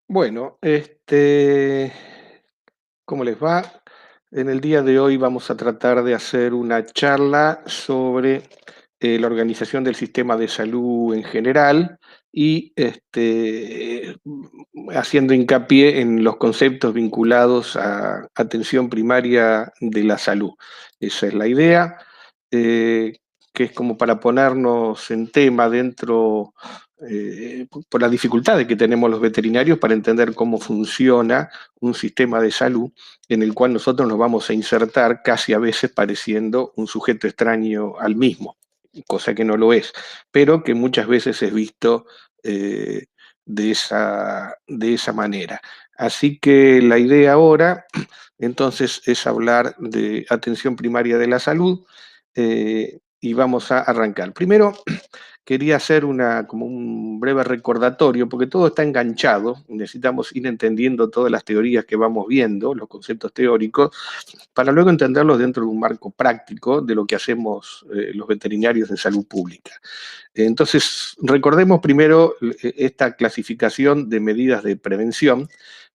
Bueno, ¿cómo les va? En el día de hoy vamos a tratar de hacer una charla sobre la organización del sistema de salud en general y haciendo hincapié en los conceptos vinculados a atención primaria de la salud. Esa es la idea, eh, que es como para ponernos en tema dentro por las dificultades que tenemos los veterinarios para entender cómo funciona un sistema de salud en el cual nosotros nos vamos a insertar casi a veces pareciendo un sujeto extraño al mismo, cosa que no lo es, pero que muchas veces es visto eh, de esa manera. Así que la idea ahora, entonces, es hablar de atención primaria de la salud y vamos a arrancar. Primero, quería hacer como un breve recordatorio, porque todo está enganchado, necesitamos ir entendiendo todas las teorías que vamos viendo, los conceptos teóricos, para luego entenderlos dentro de un marco práctico de lo que hacemos los veterinarios de salud pública. Entonces, recordemos primero esta clasificación de medidas de prevención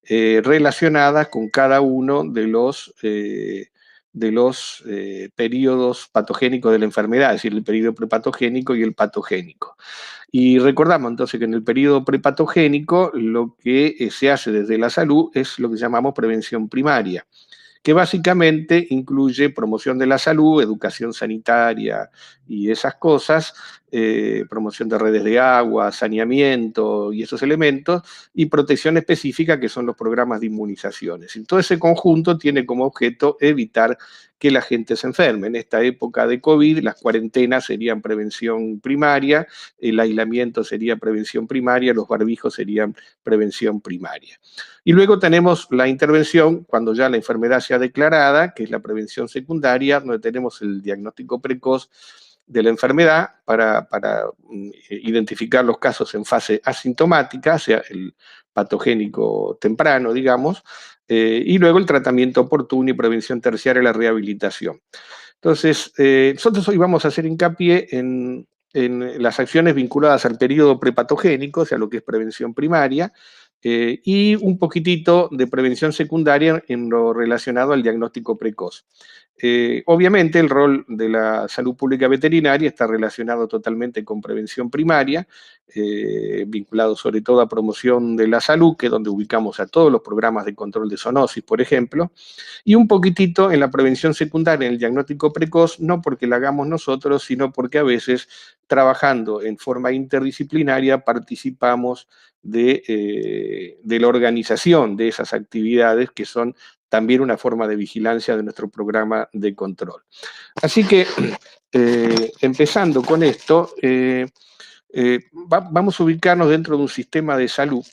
relacionadas con cada uno de los periodos patogénicos de la enfermedad, es decir, el periodo prepatogénico y el patogénico. Y recordamos entonces que en el periodo prepatogénico lo que se hace desde la salud es lo que llamamos prevención primaria, que básicamente incluye promoción de la salud, educación sanitaria y esas cosas, promoción de redes de agua, saneamiento y esos elementos, y protección específica, que son los programas de inmunizaciones. Y todo ese conjunto tiene como objeto evitar que la gente se enferme. En esta época de COVID, las cuarentenas serían prevención primaria, el aislamiento sería prevención primaria, los barbijos serían prevención primaria. Y luego tenemos la intervención cuando ya la enfermedad sea declarada, que es la prevención secundaria, donde tenemos el diagnóstico precoz de la enfermedad para identificar los casos en fase asintomática, o sea, el patogénico temprano, digamos, y luego el tratamiento oportuno y prevención terciaria, la rehabilitación. Entonces, nosotros hoy vamos a hacer hincapié en las acciones vinculadas al periodo prepatogénico, o sea, lo que es prevención primaria, y un poquitito de prevención secundaria en lo relacionado al diagnóstico precoz. Obviamente el rol de la salud pública veterinaria está relacionado totalmente con prevención primaria, vinculado sobre todo a promoción de la salud, que es donde ubicamos a todos los programas de control de zoonosis, por ejemplo, y un poquitito en la prevención secundaria, en el diagnóstico precoz, no porque la hagamos nosotros, sino porque a veces trabajando en forma interdisciplinaria participamos de la organización de esas actividades que son también una forma de vigilancia de nuestro programa de control. Así que, empezando con esto, vamos a ubicarnos dentro de un sistema de salud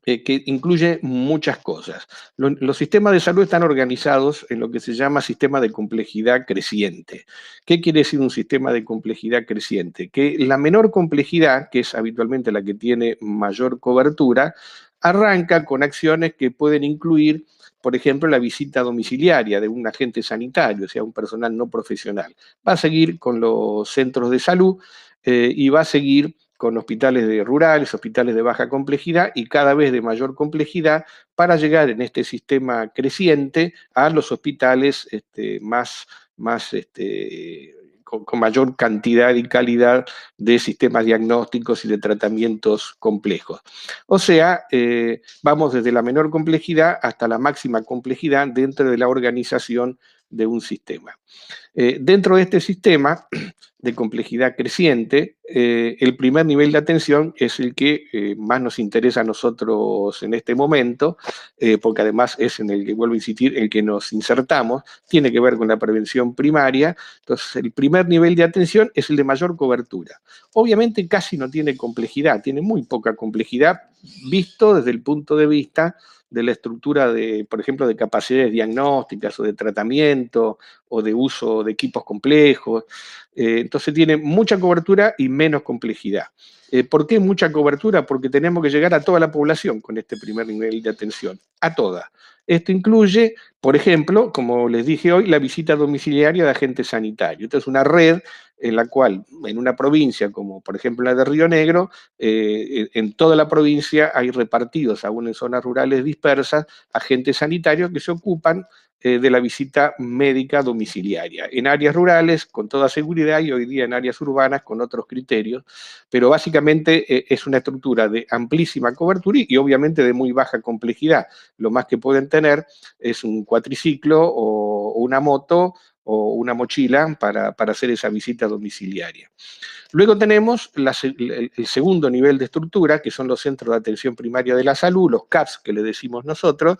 que incluye muchas cosas. Los sistemas de salud están organizados en lo que se llama sistema de complejidad creciente. ¿Qué quiere decir un sistema de complejidad creciente? Que la menor complejidad, que es habitualmente la que tiene mayor cobertura, arranca con acciones que pueden incluir, por ejemplo, la visita domiciliaria de un agente sanitario, o sea, un personal no profesional. Va a seguir con los centros de salud y va a seguir con hospitales rurales, hospitales de baja complejidad y cada vez de mayor complejidad para llegar en este sistema creciente a los hospitales con mayor cantidad y calidad de sistemas diagnósticos y de tratamientos complejos. O sea, vamos desde la menor complejidad hasta la máxima complejidad dentro de la organización de un sistema. Dentro de este sistema de complejidad creciente, el primer nivel de atención es el que más nos interesa a nosotros en este momento, porque además es en el que, vuelvo a insistir, el que nos insertamos, tiene que ver con la prevención primaria. Entonces, el primer nivel de atención es el de mayor cobertura. Obviamente casi no tiene complejidad, tiene muy poca complejidad, visto desde el punto de vista de la estructura de, por ejemplo, de capacidades diagnósticas o de tratamiento o de uso de equipos complejos. Entonces tiene mucha cobertura y menos complejidad. ¿Por qué mucha cobertura? Porque tenemos que llegar a toda la población con este primer nivel de atención, a toda. Esto incluye, por ejemplo, como les dije hoy, la visita domiciliaria de agentes sanitarios. Esta es una red en la cual en una provincia como por ejemplo la de Río Negro, en toda la provincia hay repartidos, aún en zonas rurales dispersas, agentes sanitarios que se ocupan de la visita médica domiciliaria. En áreas rurales, con toda seguridad, y hoy día en áreas urbanas con otros criterios, pero básicamente es una estructura de amplísima cobertura y obviamente de muy baja complejidad. Lo más que pueden tener es un cuatriciclo o una moto o una mochila para hacer esa visita domiciliaria. Luego tenemos el segundo nivel de estructura, que son los centros de atención primaria de la salud, los CAPS, que le decimos nosotros,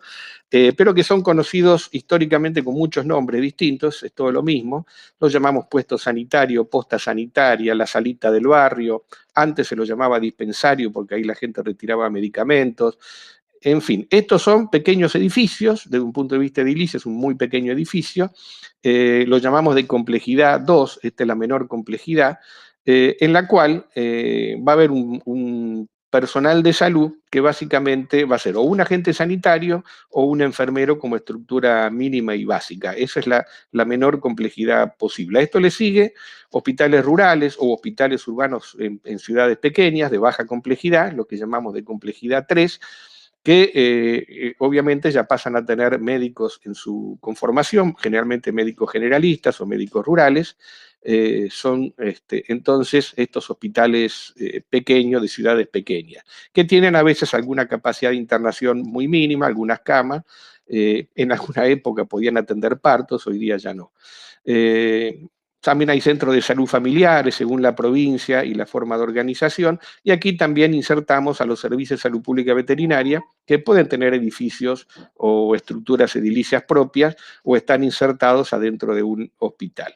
pero que son conocidos históricamente con muchos nombres distintos, es todo lo mismo. Los llamamos puesto sanitario, posta sanitaria, la salita del barrio. Antes se lo llamaba dispensario porque ahí la gente retiraba medicamentos. En fin, estos son pequeños edificios, desde un punto de vista edilicio es un muy pequeño edificio, lo llamamos de complejidad 2, esta es la menor complejidad, en la cual va a haber un personal de salud que básicamente va a ser o un agente sanitario o un enfermero como estructura mínima y básica. Esa es la menor complejidad posible. A esto le sigue hospitales rurales o hospitales urbanos en ciudades pequeñas de baja complejidad, lo que llamamos de complejidad 3, que obviamente ya pasan a tener médicos en su conformación, generalmente médicos generalistas o médicos rurales. Son entonces estos hospitales pequeños, de ciudades pequeñas, que tienen a veces alguna capacidad de internación muy mínima, algunas camas. En alguna época podían atender partos, hoy día ya no. También hay centros de salud familiares según la provincia y la forma de organización, y aquí también insertamos a los servicios de salud pública veterinaria, que pueden tener edificios o estructuras edilicias propias o están insertados adentro de un hospital.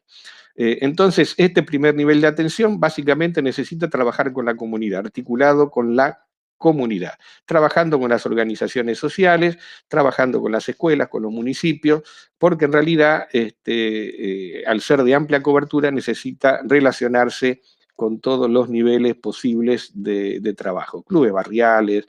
Entonces, este primer nivel de atención básicamente necesita trabajar con la comunidad, articulado con la comunidad, trabajando con las organizaciones sociales, trabajando con las escuelas, con los municipios, porque en realidad, al ser de amplia cobertura, necesita relacionarse con todos los niveles posibles de trabajo, clubes barriales,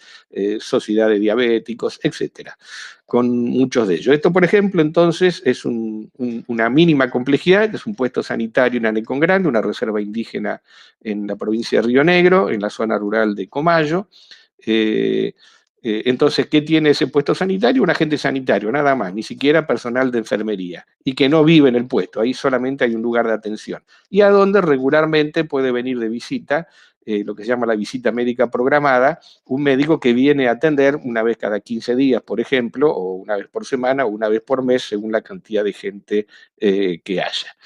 sociedad de diabéticos, etcétera, con muchos de ellos. Esto, por ejemplo, entonces, es una mínima complejidad, es un puesto sanitario en Anecón Grande, una reserva indígena en la provincia de Río Negro, en la zona rural de Comayo. Eh, entonces, ¿qué tiene ese puesto sanitario? Un agente sanitario, nada más, ni siquiera personal de enfermería, y que no vive en el puesto, ahí solamente hay un lugar de atención, y a donde regularmente puede venir de visita, lo que se llama la visita médica programada, un médico que viene a atender una vez cada 15 días, por ejemplo, o una vez por semana, o una vez por mes, según la cantidad de gente que haya.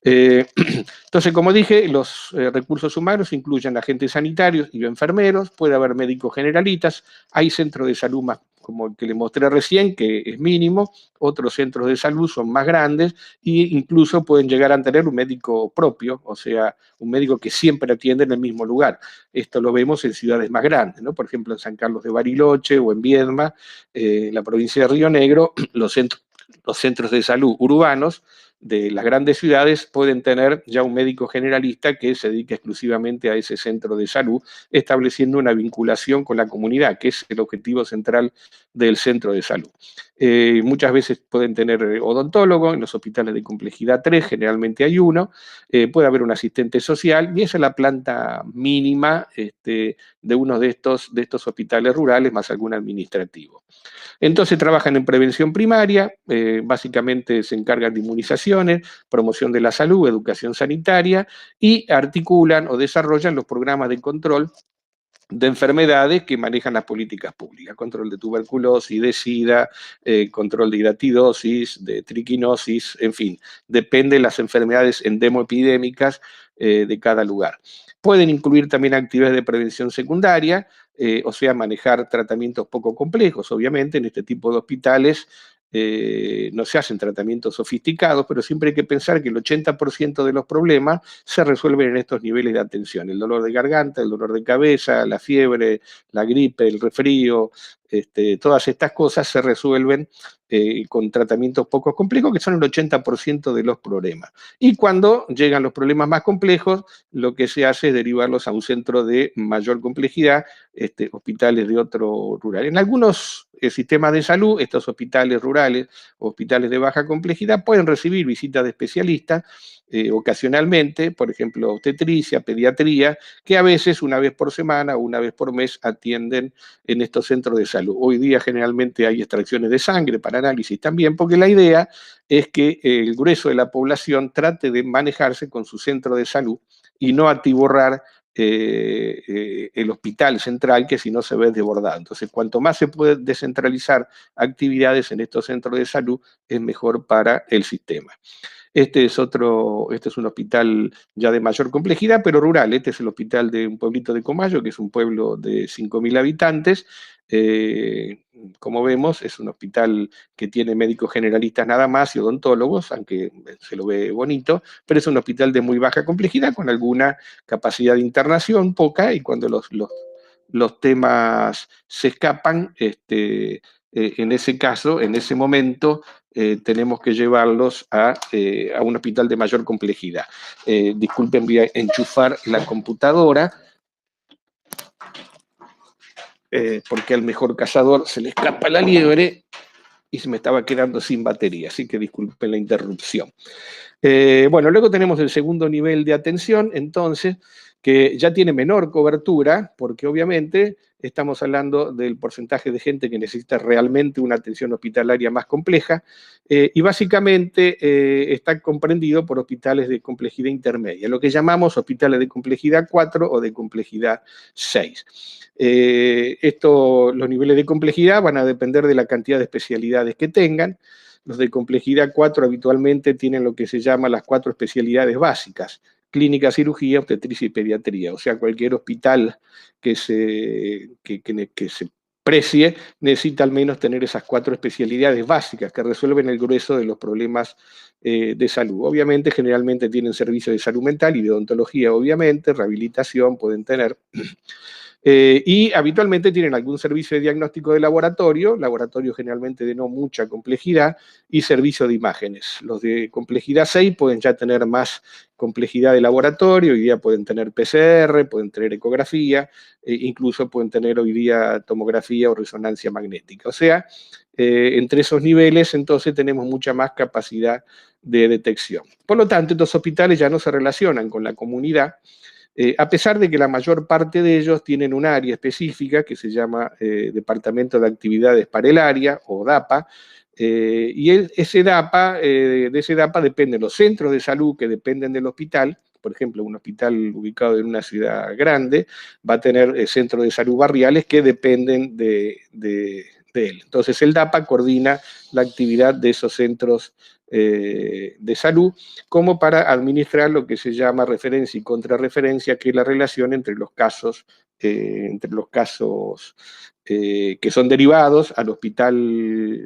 Entonces, como dije, los recursos humanos incluyen agentes sanitarios y enfermeros, puede haber médicos generalistas, hay centros de salud más, como el que les mostré recién, que es mínimo, otros centros de salud son más grandes e incluso pueden llegar a tener un médico propio, o sea, un médico que siempre atiende en el mismo lugar. Esto lo vemos en ciudades más grandes, ¿no? Por ejemplo, en San Carlos de Bariloche o en Viedma, en la provincia de Río Negro, los centros de salud urbanos de las grandes ciudades pueden tener ya un médico generalista que se dedique exclusivamente a ese centro de salud, estableciendo una vinculación con la comunidad, que es el objetivo central del centro de salud. Muchas veces pueden tener odontólogo en los hospitales de complejidad 3, generalmente hay uno, puede haber un asistente social, y esa es la planta mínima de uno de estos hospitales rurales, más algún administrativo. Entonces trabajan en prevención primaria, básicamente se encargan de inmunizaciones, promoción de la salud, educación sanitaria y articulan o desarrollan los programas de control de enfermedades que manejan las políticas públicas, control de tuberculosis, de SIDA, control de hidatidosis, de triquinosis, en fin, depende de las enfermedades endemoepidémicas de cada lugar. Pueden incluir también actividades de prevención secundaria, o sea, manejar tratamientos poco complejos, obviamente, en este tipo de hospitales no se hacen tratamientos sofisticados, pero siempre hay que pensar que el 80% de los problemas se resuelven en estos niveles de atención. El dolor de garganta, el dolor de cabeza, la fiebre, la gripe, el resfrío, todas estas cosas se resuelven con tratamientos poco complejos, que son el 80% de los problemas. Y cuando llegan los problemas más complejos, lo que se hace es derivarlos a un centro de mayor complejidad, hospitales de otro rural. En algunos sistemas de salud, estos hospitales rurales, hospitales de baja complejidad, pueden recibir visitas de especialistas ocasionalmente, por ejemplo, obstetricia, pediatría, que a veces una vez por semana o una vez por mes atienden en estos centros de salud. Hoy día generalmente hay extracciones de sangre para análisis también, porque la idea es que el grueso de la población trate de manejarse con su centro de salud y no atiborrar el hospital central, que si no se ve desbordado. Entonces, cuanto más se puede descentralizar actividades en estos centros de salud, es mejor para el sistema. Este es un hospital ya de mayor complejidad, pero rural. Este es el hospital de un pueblito de Comayo, que es un pueblo de 5.000 habitantes. Como vemos, es un hospital que tiene médicos generalistas nada más y odontólogos, aunque se lo ve bonito, pero es un hospital de muy baja complejidad, con alguna capacidad de internación, poca, y cuando los temas se escapan, en ese caso, en ese momento, tenemos que llevarlos a un hospital de mayor complejidad. Disculpen, voy a enchufar la computadora, porque al mejor cazador se le escapa la liebre y se me estaba quedando sin batería, así que disculpen la interrupción. Bueno, luego tenemos el segundo nivel de atención, entonces, que ya tiene menor cobertura, porque obviamente estamos hablando del porcentaje de gente que necesita realmente una atención hospitalaria más compleja, y básicamente está comprendido por hospitales de complejidad intermedia, lo que llamamos hospitales de complejidad 4 o de complejidad 6. Los niveles de complejidad van a depender de la cantidad de especialidades que tengan. Los de complejidad 4 habitualmente tienen lo que se llama las 4 especialidades básicas: clínica, cirugía, obstetricia y pediatría. O sea, cualquier hospital que se precie necesita al menos tener esas 4 especialidades básicas que resuelven el grueso de los problemas de salud. Obviamente, generalmente tienen servicios de salud mental y de odontología, obviamente, rehabilitación pueden tener. Y habitualmente tienen algún servicio de diagnóstico de laboratorio generalmente de no mucha complejidad, y servicio de imágenes. Los de complejidad 6 pueden ya tener más complejidad de laboratorio, hoy día pueden tener PCR, pueden tener ecografía, incluso pueden tener hoy día tomografía o resonancia magnética. O sea, entre esos niveles entonces tenemos mucha más capacidad de detección. Por lo tanto, estos hospitales ya no se relacionan con la comunidad, a pesar de que la mayor parte de ellos tienen un área específica que se llama Departamento de Actividades para el Área, o DAPA, y de ese DAPA dependen los centros de salud que dependen del hospital. Por ejemplo, un hospital ubicado en una ciudad grande va a tener centros de salud barriales que dependen de él. Entonces, el DAPA coordina la actividad de esos centros de salud, como para administrar lo que se llama referencia y contrarreferencia, que es la relación entre los casos que son derivados al hospital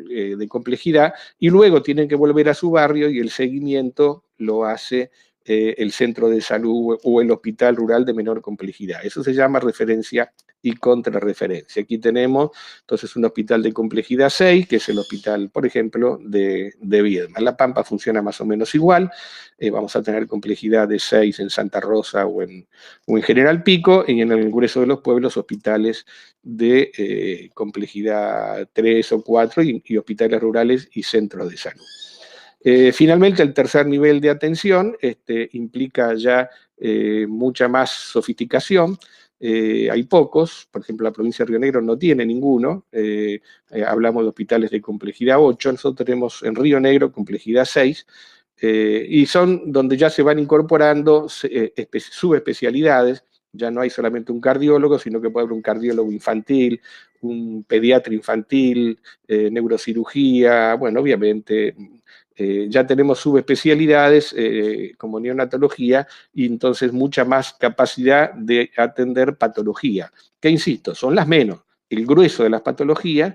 de complejidad, y luego tienen que volver a su barrio, y el seguimiento lo hace el centro de salud o el hospital rural de menor complejidad. Eso se llama referencia y contrarreferencia. Aquí tenemos entonces un hospital de complejidad 6, que es el hospital, por ejemplo, de Viedma. La Pampa funciona más o menos igual. Vamos a tener complejidad de 6 en Santa Rosa o en General Pico, y en el grueso de los pueblos hospitales de complejidad 3 o 4, y hospitales rurales y centros de salud. Finalmente, el tercer nivel de atención implica ya mucha más sofisticación. Hay pocos, por ejemplo, la provincia de Río Negro no tiene ninguno. Hablamos de hospitales de complejidad 8, nosotros tenemos en Río Negro complejidad 6, y son donde ya se van incorporando subespecialidades. Ya no hay solamente un cardiólogo, sino que puede haber un cardiólogo infantil, un pediatra infantil, neurocirugía, bueno, obviamente. Ya tenemos subespecialidades como neonatología, y entonces mucha más capacidad de atender patología, que insisto, son las menos. El grueso de las patologías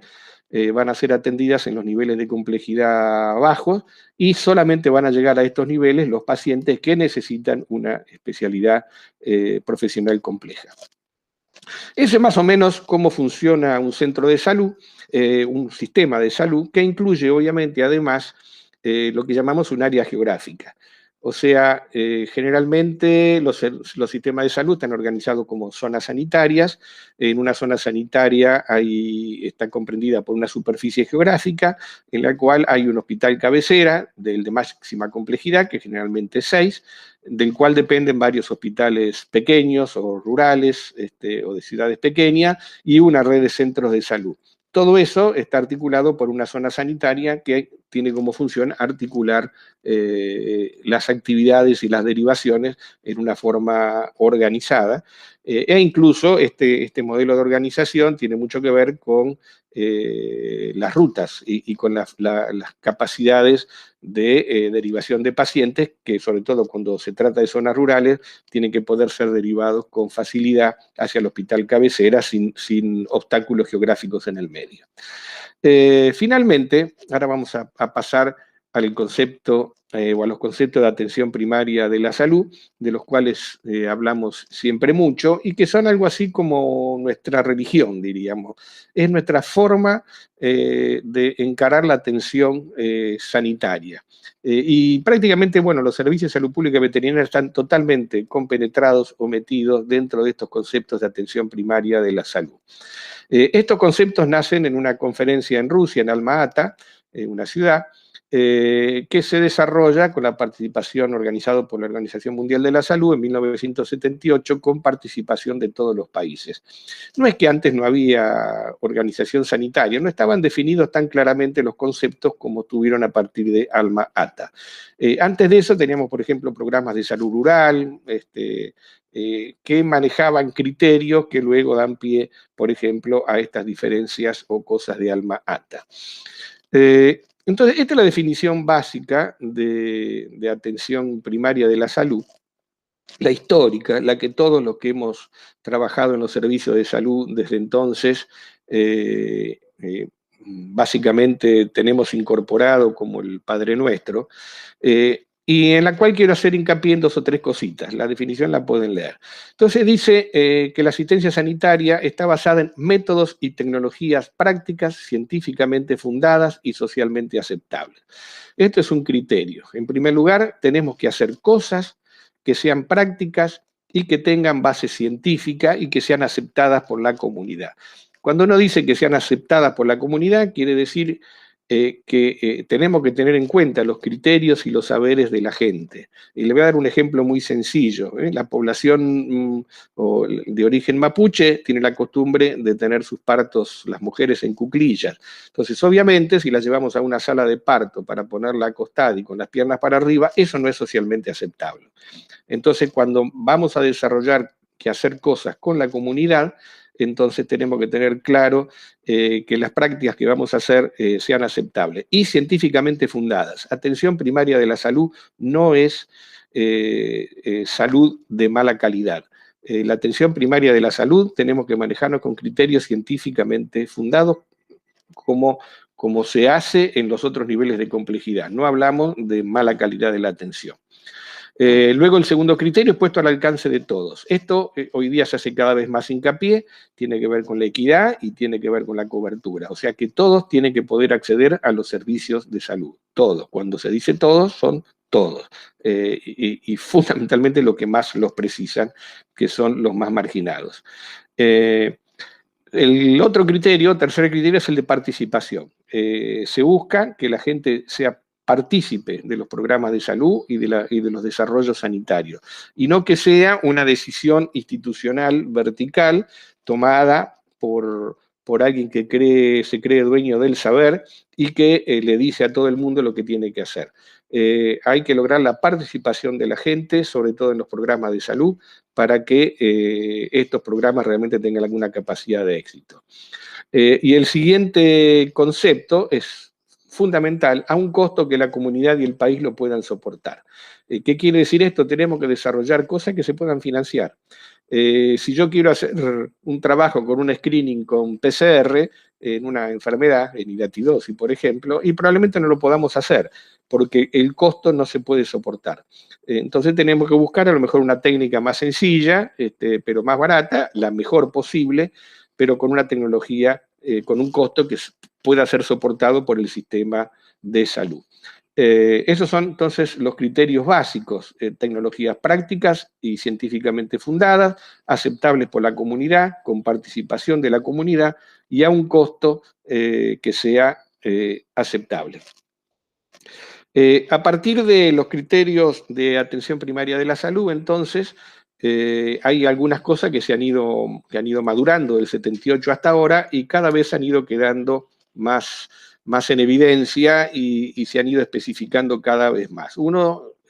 van a ser atendidas en los niveles de complejidad bajos, y solamente van a llegar a estos niveles los pacientes que necesitan una especialidad profesional compleja. Ese es más o menos cómo funciona un centro de salud, un sistema de salud, que incluye obviamente además lo que llamamos un área geográfica. O sea, generalmente los sistemas de salud están organizados como zonas sanitarias. En una zona sanitaria está comprendida por una superficie geográfica en la cual hay un hospital cabecera de máxima complejidad, que generalmente es 6, del cual dependen varios hospitales pequeños o rurales o de ciudades pequeñas y una red de centros de salud. Todo eso está articulado por una zona sanitaria que tiene como función articular las actividades y las derivaciones en una forma organizada. E incluso este modelo de organización tiene mucho que ver con las rutas y con las capacidades de derivación de pacientes, que sobre todo cuando se trata de zonas rurales, tienen que poder ser derivados con facilidad hacia el hospital cabecera sin obstáculos geográficos en el medio. Finalmente, ahora vamos a pasar al concepto o a los conceptos de atención primaria de la salud, de los cuales hablamos siempre mucho y que son algo así como nuestra religión, diríamos. Es nuestra forma de encarar la atención sanitaria. Y prácticamente, bueno, los servicios de salud pública y veterinaria están totalmente compenetrados o metidos dentro de estos conceptos de atención primaria de la salud. Estos conceptos nacen en una conferencia en Rusia, en Alma-Ata, una ciudad, que se desarrolla con la participación organizada por la Organización Mundial de la Salud en 1978, con participación de todos los países. No es que antes no había organización sanitaria, no estaban definidos tan claramente los conceptos como tuvieron a partir de Alma-Ata. Antes de eso teníamos, por ejemplo, programas de salud rural, que manejaban criterios que luego dan pie, por ejemplo, a estas diferencias o cosas de Alma-Ata. Entonces, esta es la definición básica de atención primaria de la salud, la histórica, la que todos los que hemos trabajado en los servicios de salud desde entonces, básicamente tenemos incorporado como el Padre Nuestro, y en la cual quiero hacer hincapié en 2 o 3 cositas. La definición la pueden leer. Entonces dice que la asistencia sanitaria está basada en métodos y tecnologías prácticas, científicamente fundadas y socialmente aceptables. Esto es un criterio. En primer lugar, tenemos que hacer cosas que sean prácticas y que tengan base científica y que sean aceptadas por la comunidad. Cuando uno dice que sean aceptadas por la comunidad, quiere decir que tenemos que tener en cuenta los criterios y los saberes de la gente. Y le voy a dar un ejemplo muy sencillo. La población de origen mapuche tiene la costumbre de tener sus partos, las mujeres, en cuclillas. Entonces, obviamente, si la llevamos a una sala de parto para ponerla acostada y con las piernas para arriba, eso no es socialmente aceptable. Entonces, cuando vamos a desarrollar que hacer cosas con la comunidad, entonces tenemos que tener claro que las prácticas que vamos a hacer sean aceptables y científicamente fundadas. Atención primaria de la salud no es salud de mala calidad. La atención primaria de la salud tenemos que manejarnos con criterios científicamente fundados, como se hace en los otros niveles de complejidad. No hablamos de mala calidad de la atención. Luego el segundo criterio es puesto al alcance de todos. Esto hoy día se hace cada vez más hincapié, tiene que ver con la equidad y tiene que ver con la cobertura. O sea que todos tienen que poder acceder a los servicios de salud. Todos. Cuando se dice todos, son todos. Y fundamentalmente lo que más los precisan, que son los más marginados. El otro criterio, tercer criterio, es el de participación. Se busca que la gente sea partícipe de los programas de salud y de los desarrollos sanitarios, y no que sea una decisión institucional vertical tomada por alguien que se cree dueño del saber y que le dice a todo el mundo lo que tiene que hacer. Hay que lograr la participación de la gente, sobre todo en los programas de salud, para que estos programas realmente tengan alguna capacidad de éxito. Y el siguiente concepto es fundamental, a un costo que la comunidad y el país lo puedan soportar. ¿Qué quiere decir esto? Tenemos que desarrollar cosas que se puedan financiar. Si yo quiero hacer un trabajo con un screening con PCR en una enfermedad, en hidatidosis, por ejemplo, y probablemente no lo podamos hacer. porque el costo no se puede soportar. Entonces tenemos que buscar a lo mejor una técnica más sencilla, pero más barata, la mejor posible, pero con una tecnología, con un costo que pueda ser soportado por el sistema de salud. Esos son entonces los criterios básicos: tecnologías prácticas y científicamente fundadas, aceptables por la comunidad, con participación de la comunidad y a un costo que sea aceptable. A partir de los criterios de atención primaria de la salud, entonces, hay algunas cosas que han ido madurando del 78 hasta ahora y cada vez han ido quedando más en evidencia y se han ido especificando cada vez más.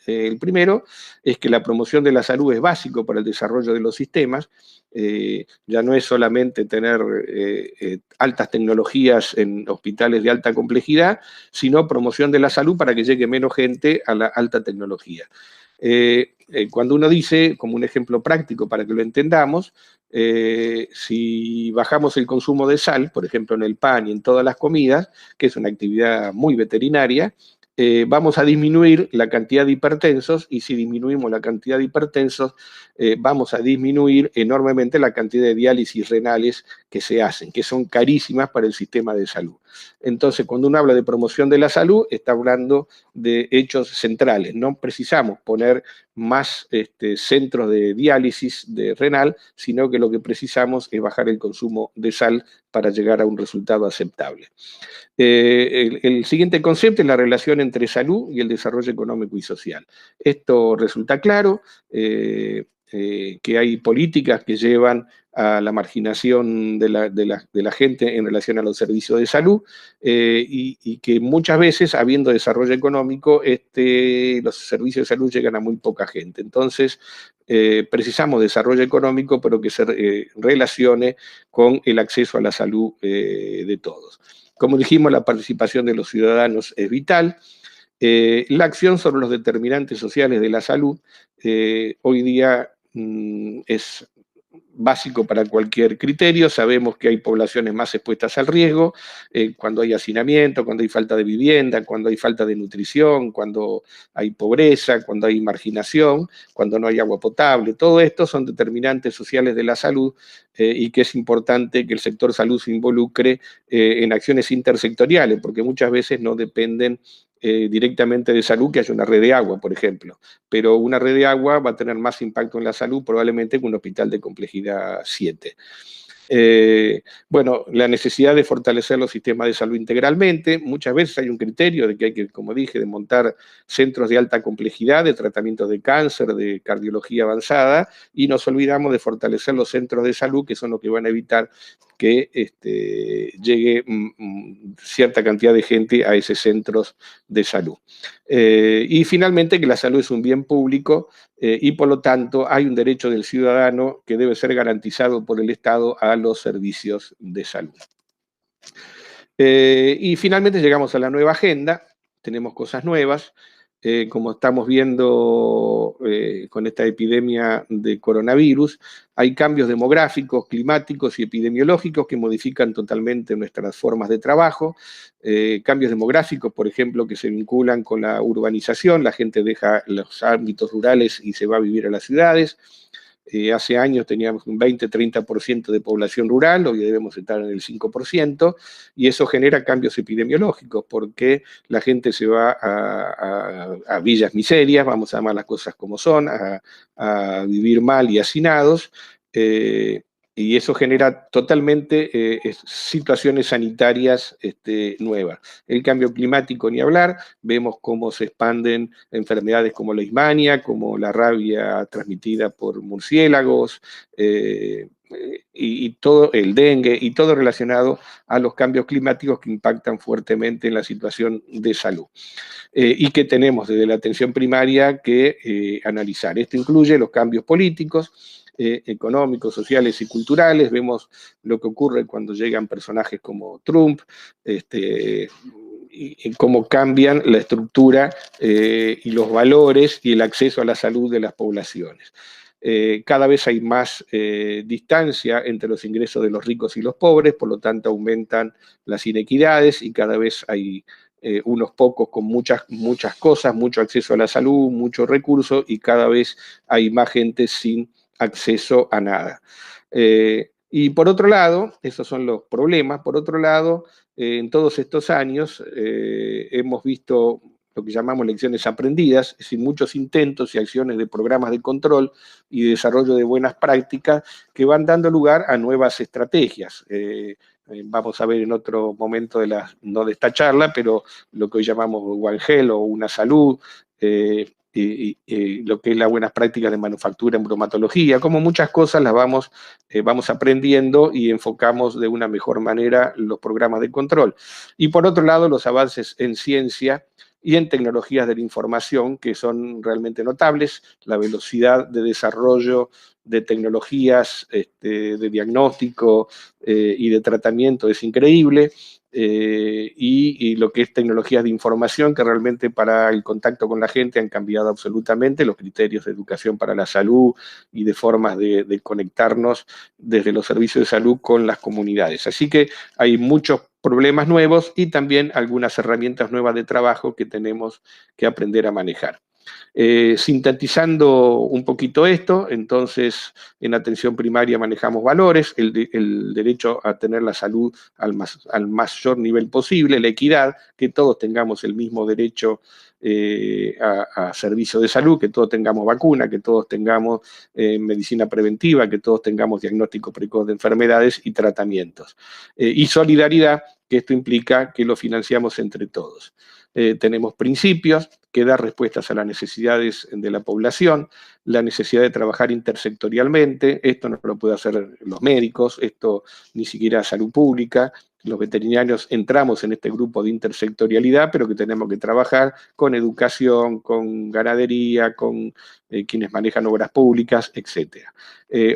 El primero es que la promoción de la salud es básico para el desarrollo de los sistemas. Ya no es solamente tener altas tecnologías en hospitales de alta complejidad, sino promoción de la salud para que llegue menos gente a la alta tecnología. Cuando uno dice, como un ejemplo práctico para que lo entendamos, si bajamos el consumo de sal, por ejemplo en el pan y en todas las comidas, que es una actividad muy veterinaria, vamos a disminuir la cantidad de hipertensos, y si disminuimos la cantidad de hipertensos, vamos a disminuir enormemente la cantidad de diálisis renales que se hacen, que son carísimas para el sistema de salud. Entonces, cuando uno habla de promoción de la salud, está hablando de hechos centrales. No precisamos poner más centros de diálisis de renal, sino que lo que precisamos es bajar el consumo de sal para llegar a un resultado aceptable. El siguiente concepto es la relación entre salud y el desarrollo económico y social. Esto resulta claro, que hay políticas que llevan a la marginación de la gente en relación a los servicios de salud, y que muchas veces, habiendo desarrollo económico, los servicios de salud llegan a muy poca gente. Entonces, precisamos desarrollo económico, pero que se relacione con el acceso a la salud de todos. Como dijimos, la participación de los ciudadanos es vital. La acción sobre los determinantes sociales de la salud hoy día es básico para cualquier criterio. Sabemos que hay poblaciones más expuestas al riesgo, cuando hay hacinamiento, cuando hay falta de vivienda, cuando hay falta de nutrición, cuando hay pobreza, cuando hay marginación, cuando no hay agua potable. Todo esto son determinantes sociales de la salud, y que es importante que el sector salud se involucre en acciones intersectoriales, porque muchas veces no dependen directamente de salud, que haya una red de agua, por ejemplo. Pero una red de agua va a tener más impacto en la salud probablemente que un hospital de complejidad 7. Bueno, la necesidad de fortalecer los sistemas de salud integralmente. Muchas veces hay un criterio de que hay que, como dije, de montar centros de alta complejidad, de tratamiento de cáncer, de cardiología avanzada, y nos olvidamos de fortalecer los centros de salud, que son los que van a evitar que llegue cierta cantidad de gente a esos centros de salud. Y finalmente, que la salud es un bien público, y por lo tanto hay un derecho del ciudadano que debe ser garantizado por el Estado a los servicios de salud. Y finalmente llegamos a la nueva agenda. Tenemos cosas nuevas. Como estamos viendo con esta epidemia de coronavirus, hay cambios demográficos, climáticos y epidemiológicos que modifican totalmente nuestras formas de trabajo. Cambios demográficos, por ejemplo, que se vinculan con la urbanización. La gente deja los ámbitos rurales y se va a vivir a las ciudades. Hace años teníamos un 20-30% de población rural, hoy debemos estar en el 5%, y eso genera cambios epidemiológicos, porque la gente se va a villas miserias, vamos a llamar las cosas como son, a vivir mal y hacinados, y eso genera totalmente situaciones sanitarias nuevas. El cambio climático, ni hablar, vemos cómo se expanden enfermedades como la leishmania, como la rabia transmitida por murciélagos, y todo el dengue, y todo relacionado a los cambios climáticos que impactan fuertemente en la situación de salud. Y que tenemos desde la atención primaria que analizar. Esto incluye los cambios políticos, económicos, sociales y culturales. Vemos lo que ocurre cuando llegan personajes como Trump, y cómo cambian la estructura y los valores y el acceso a la salud de las poblaciones. Cada vez hay más distancia entre los ingresos de los ricos y los pobres, por lo tanto aumentan las inequidades y cada vez hay unos pocos con muchas cosas, mucho acceso a la salud, muchos recursos, y cada vez hay más gente sin acceso a nada. Y por otro lado, esos son los problemas, por otro lado, en todos estos años hemos visto lo que llamamos lecciones aprendidas, es decir, muchos intentos y acciones de programas de control y de desarrollo de buenas prácticas que van dando lugar a nuevas estrategias. Vamos a ver en otro momento no de esta charla, pero lo que hoy llamamos One Health o Una Salud, lo que es las buenas prácticas de manufactura en bromatología, como muchas cosas las vamos aprendiendo y enfocamos de una mejor manera los programas de control. Y por otro lado, los avances en ciencia y en tecnologías de la información, que son realmente notables, la velocidad de desarrollo de tecnologías de diagnóstico y de tratamiento es increíble, y lo que es tecnologías de información, que realmente para el contacto con la gente han cambiado absolutamente los criterios de educación para la salud y de formas de conectarnos desde los servicios de salud con las comunidades. Así que hay muchos problemas nuevos y también algunas herramientas nuevas de trabajo que tenemos que aprender a manejar. Sintetizando un poquito esto, entonces en atención primaria manejamos valores, el derecho a tener la salud al mayor nivel posible, la equidad, que todos tengamos el mismo derecho a servicio de salud, que todos tengamos vacuna, que todos tengamos medicina preventiva, que todos tengamos diagnóstico precoz de enfermedades y tratamientos. Y solidaridad, que esto implica que lo financiamos entre todos. Tenemos principios que dan respuestas a las necesidades de la población, la necesidad de trabajar intersectorialmente, esto no lo pueden hacer los médicos, esto ni siquiera salud pública, los veterinarios entramos en este grupo de intersectorialidad, pero que tenemos que trabajar con educación, con ganadería, con quienes manejan obras públicas, etc.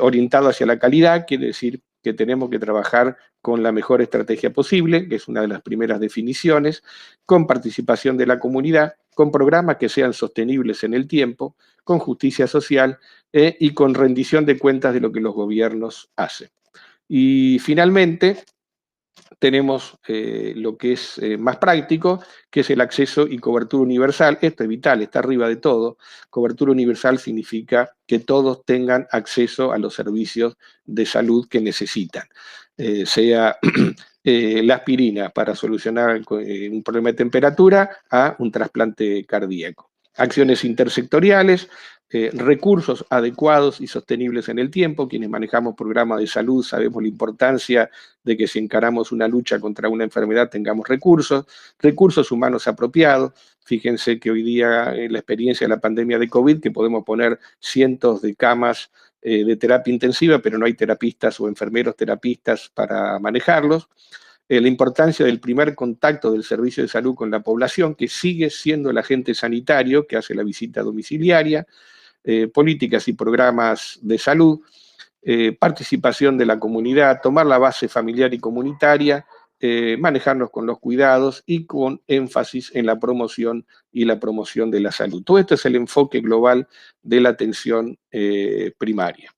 Orientado hacia la calidad quiere decir que tenemos que trabajar con la mejor estrategia posible, que es una de las primeras definiciones, con participación de la comunidad, con programas que sean sostenibles en el tiempo, con justicia social y con rendición de cuentas de lo que los gobiernos hacen. Y finalmente, tenemos lo que es más práctico, que es el acceso y cobertura universal. Esto es vital, está arriba de todo. Cobertura universal significa que todos tengan acceso a los servicios de salud que necesitan, sea la aspirina para solucionar un problema de temperatura a un trasplante cardíaco. Acciones intersectoriales, recursos adecuados y sostenibles en el tiempo. Quienes manejamos programas de salud sabemos la importancia de que si encaramos una lucha contra una enfermedad tengamos recursos humanos apropiados. Fíjense que hoy día en la experiencia de la pandemia de COVID, que podemos poner cientos de camas de terapia intensiva, pero no hay terapistas o enfermeros terapistas para manejarlos. La importancia del primer contacto del servicio de salud con la población, que sigue siendo el agente sanitario que hace la visita domiciliaria, políticas y programas de salud, participación de la comunidad, tomar la base familiar y comunitaria, manejarnos con los cuidados y con énfasis en la promoción y la promoción de la salud. Todo esto es el enfoque global de la atención primaria.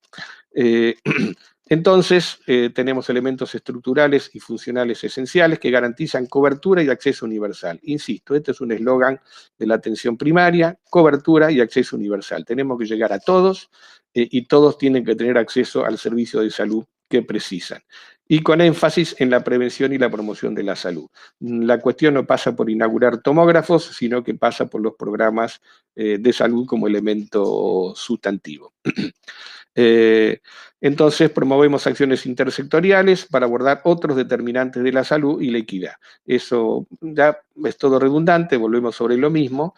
Entonces, tenemos elementos estructurales y funcionales esenciales que garantizan cobertura y acceso universal. Insisto, este es un eslogan de la atención primaria: cobertura y acceso universal. Tenemos que llegar a todos y todos tienen que tener acceso al servicio de salud que precisan. Y con énfasis en la prevención y la promoción de la salud. La cuestión no pasa por inaugurar tomógrafos, sino que pasa por los programas de salud como elemento sustantivo. Entonces, promovemos acciones intersectoriales para abordar otros determinantes de la salud y la equidad. Eso ya es todo redundante, volvemos sobre lo mismo.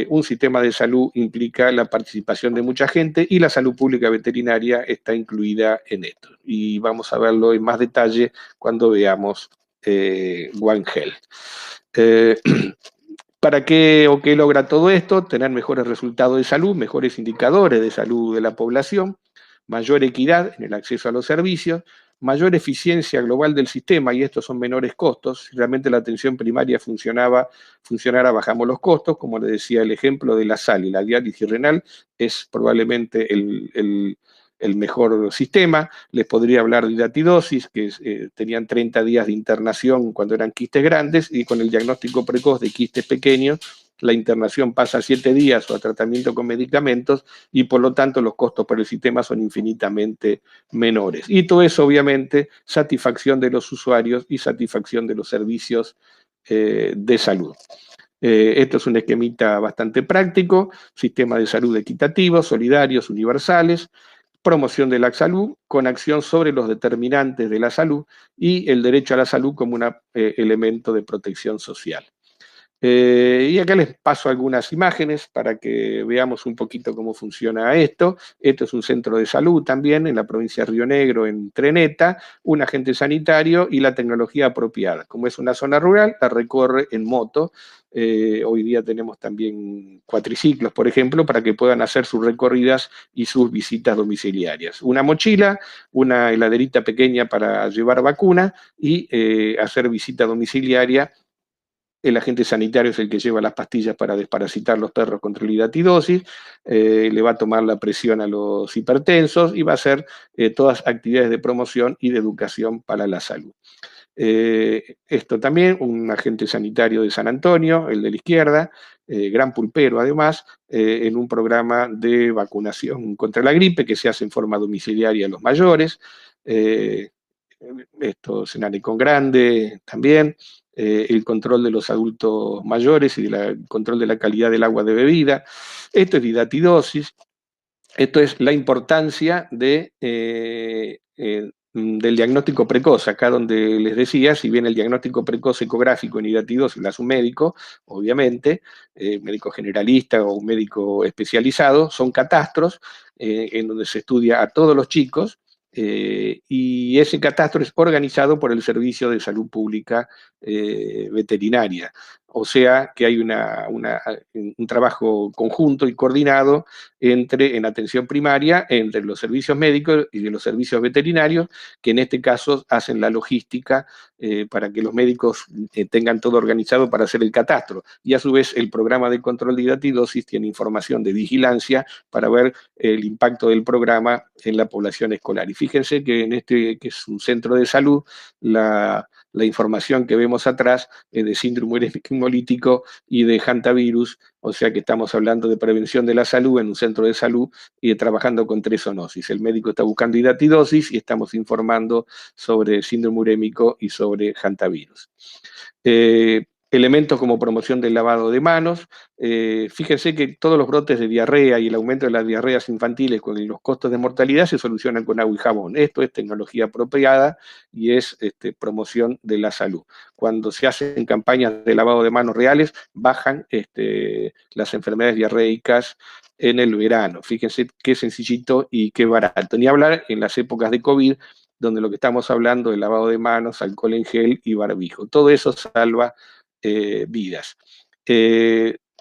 Un sistema de salud implica la participación de mucha gente y la salud pública veterinaria está incluida en esto. Y vamos a verlo en más detalle cuando veamos One Health. ¿Para qué o qué logra todo esto? Tener mejores resultados de salud, mejores indicadores de salud de la población, mayor equidad en el acceso a los servicios, mayor eficiencia global del sistema, y estos son menores costos. Si realmente la atención primaria funcionara, bajamos los costos, como les decía el ejemplo de la sal y la diálisis renal, es probablemente el mejor sistema. Les podría hablar de hidatidosis, que tenían 30 días de internación cuando eran quistes grandes, y con el diagnóstico precoz de quistes pequeños, la internación pasa a 7 días o a tratamiento con medicamentos, y por lo tanto los costos por el sistema son infinitamente menores. Y todo eso, obviamente, satisfacción de los usuarios y satisfacción de los servicios de salud. Esto es un esquemita bastante práctico: sistema de salud equitativo, solidarios, universales, promoción de la salud con acción sobre los determinantes de la salud y el derecho a la salud como un elemento de protección social. Y acá les paso algunas imágenes para que veamos un poquito cómo funciona esto. Esto es un centro de salud también en la provincia de Río Negro, en Treneta, un agente sanitario y la tecnología apropiada. Como es una zona rural, la recorre en moto. Hoy día tenemos también cuatriciclos, por ejemplo, para que puedan hacer sus recorridas y sus visitas domiciliarias. Una mochila, una heladerita pequeña para llevar vacuna y hacer visita domiciliaria. El agente sanitario es el que lleva las pastillas para desparasitar los perros contra la hidatidosis, le va a tomar la presión a los hipertensos y va a hacer todas actividades de promoción y de educación para la salud. Esto también, un agente sanitario de San Antonio, el de la izquierda, gran pulpero además, en un programa de vacunación contra la gripe que se hace en forma domiciliaria a los mayores. Esto, Senaricón Grande también, el control de los adultos mayores y el control de la calidad del agua de bebida. Esto es hidatidosis. Esto es la importancia del diagnóstico precoz, acá donde les decía, si bien el diagnóstico precoz ecográfico en hidatidosis lo hace un médico, obviamente, médico generalista o un médico especializado, son catastros en donde se estudia a todos los chicos, y ese catastro es organizado por el Servicio de Salud Pública Veterinaria. O sea que hay un trabajo conjunto y coordinado en atención primaria, entre los servicios médicos y de los servicios veterinarios, que en este caso hacen la logística para que los médicos tengan todo organizado para hacer el catastro. Y a su vez el programa de control de hidatidosis tiene información de vigilancia para ver el impacto del programa en la población escolar. Y fíjense que en este, que es un centro de salud, la información que vemos atrás es de síndrome hemolítico y de hantavirus, o sea que estamos hablando de prevención de la salud en un centro de salud y trabajando con 3 zoonosis. El médico está buscando hidatidosis y estamos informando sobre síndrome urémico y sobre hantavirus. Elementos como promoción del lavado de manos. Fíjense que todos los brotes de diarrea y el aumento de las diarreas infantiles con los costos de mortalidad se solucionan con agua y jabón. Esto es tecnología apropiada y es promoción de la salud. Cuando se hacen campañas de lavado de manos reales, bajan las enfermedades diarreicas en el verano. Fíjense qué sencillito y qué barato. Ni hablar en las épocas de COVID, donde lo que estamos hablando es lavado de manos, alcohol en gel y barbijo. Todo eso salva vidas.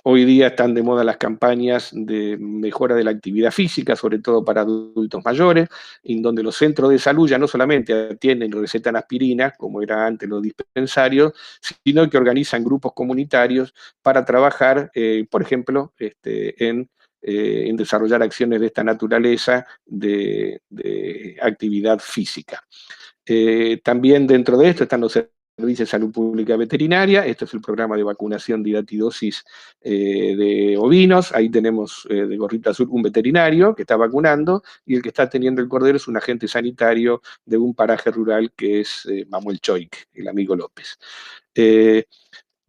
Hoy día están de moda las campañas de mejora de la actividad física, sobre todo para adultos mayores, en donde los centros de salud ya no solamente atienden y recetan aspirinas, como era antes los dispensarios, sino que organizan grupos comunitarios para trabajar, por ejemplo, en desarrollar acciones de esta naturaleza de actividad física. También dentro de esto están los servicios de salud pública veterinaria. Esto es el programa de vacunación de hidatidosis de ovinos. Ahí tenemos de gorrita azul un veterinario que está vacunando, y el que está teniendo el cordero es un agente sanitario de un paraje rural que es Manuel Choic, el amigo López.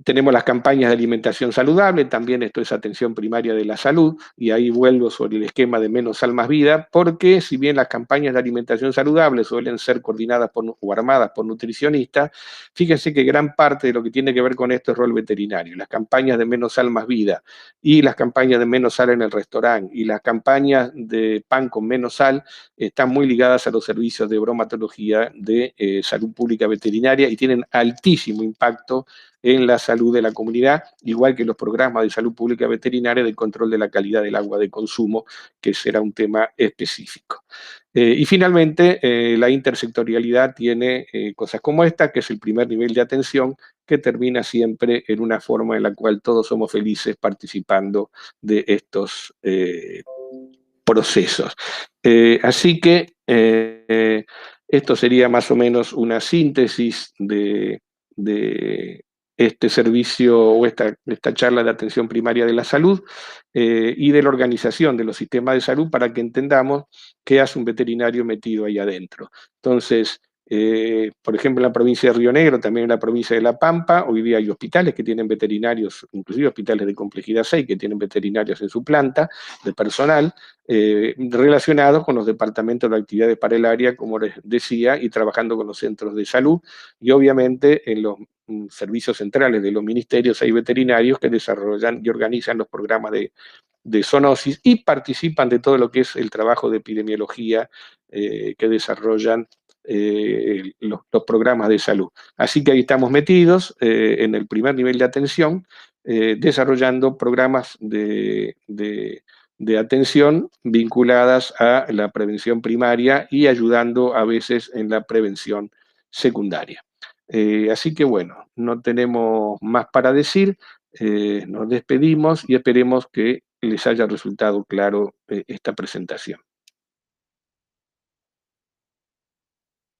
Tenemos las campañas de alimentación saludable, también esto es atención primaria de la salud, y ahí vuelvo sobre el esquema de menos sal más vida, porque si bien las campañas de alimentación saludable suelen ser coordinadas o armadas por nutricionistas, fíjense que gran parte de lo que tiene que ver con esto es rol veterinario. Las campañas de menos sal más vida, y las campañas de menos sal en el restaurante, y las campañas de pan con menos sal, están muy ligadas a los servicios de bromatología de salud pública veterinaria y tienen altísimo impacto en la salud de la comunidad, igual que los programas de salud pública veterinaria de control de la calidad del agua de consumo, que será un tema específico. Y finalmente, la intersectorialidad tiene cosas como esta, que es el primer nivel de atención, que termina siempre en una forma en la cual todos somos felices participando de estos procesos. Así que esto sería más o menos una síntesis de este servicio o esta charla de atención primaria de la salud y de la organización de los sistemas de salud para que entendamos qué hace un veterinario metido ahí adentro. Entonces, por ejemplo, en la provincia de Río Negro, también en la provincia de La Pampa, hoy día hay hospitales que tienen veterinarios, inclusive hospitales de complejidad 6 que tienen veterinarios en su planta de personal, relacionados con los departamentos de actividades para el área, como les decía, y trabajando con los centros de salud, y obviamente en los servicios centrales de los ministerios hay veterinarios que desarrollan y organizan los programas de zoonosis y participan de todo lo que es el trabajo de epidemiología que desarrollan los programas de salud. Así que ahí estamos metidos en el primer nivel de atención, desarrollando programas de atención vinculadas a la prevención primaria y ayudando a veces en la prevención secundaria. Así que bueno, no tenemos más para decir, nos despedimos y esperemos que les haya resultado claro esta presentación.